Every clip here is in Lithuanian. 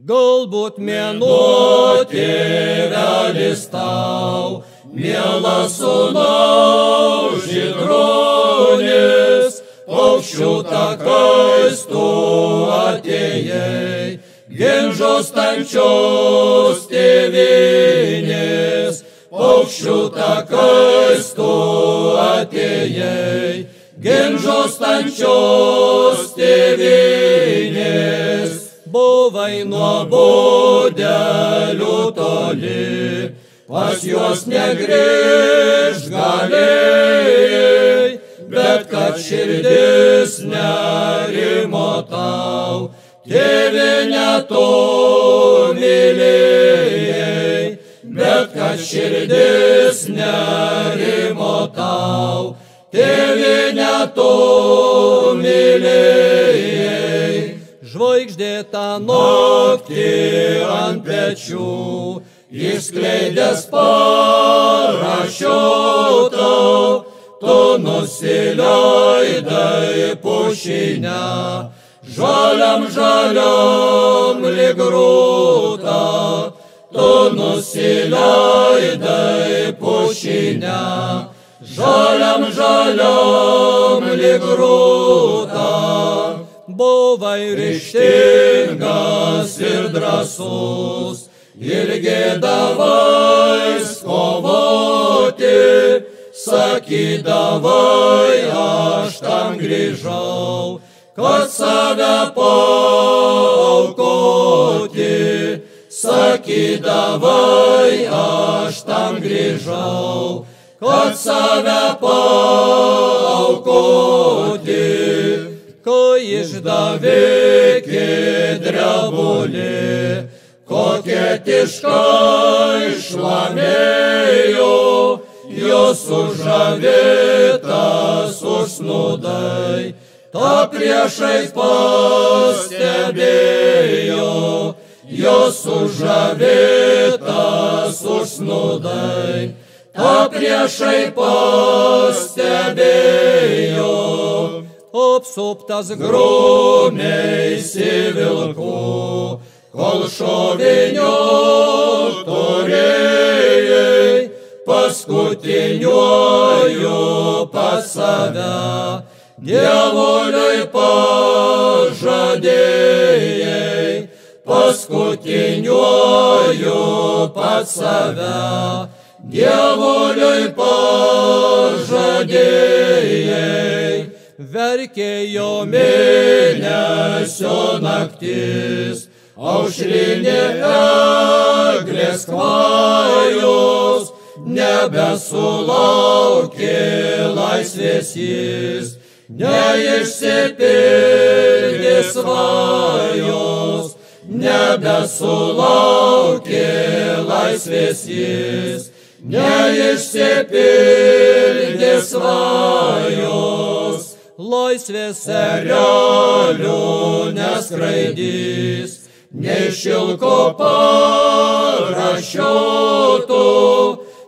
Galbūt mėnuo tėvelis tau, mielas sūnau žydronis, paukščių takais tu atėjai, ginčos tančios tėvynės, paukščių takais tu atėjai, ginčos tančios tėvynės. Buvai nuo budelių toli, pas juos negrįžt galėjai, bet kad širdis nerimo tau, tėvynę tu mylėjai, bet kad širdis nerimo tau, tėvynę tu mylėjai. Žvaigždėtą naktį ant pečių, išskleidęs parašiutą, tu nusileidai pušinę, žaliam lyg grūtą, tu nusileidai pušinę, žaliam lyg grūtą. Buvai ryžtingas ir drąsus, ilgėdavai kovoti, sakydavai, aš tam grįžau, kad save paaukoti, sakydavai, aš tam grįžau, kad save paaukoti. Kai išdavikė drebulė, koketiškai šlamėjo, jos sužavėtas užsnūdai, ta priešais pastebėjo, jos sužavėtas užsnūdai, ta priešais pastebėjo. Apsuptas grūmiais vilkų, kol šovinio turėjai, paskutiniuoju pas save, dievuliui pažadėjai, paskutiniuoju pas save, dievuliui pažadėjai. Verkėjo mėnesio naktis, aušrinė eglės kvajos, nebesulaukė laisvės jis, neišsipildė svajos, nebesulaukė laisvės jis, neišsipildė svajos. Laisvės erelių neskraidys, nei šilko parašiutų,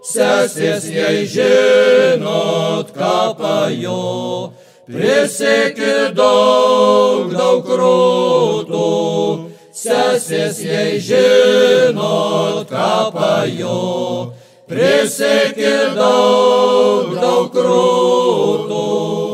sesės jei žinot, ką pajo, prisiekė daug krūtų, sesės jei žinot, ką pajo, prisiekė daug krūtų.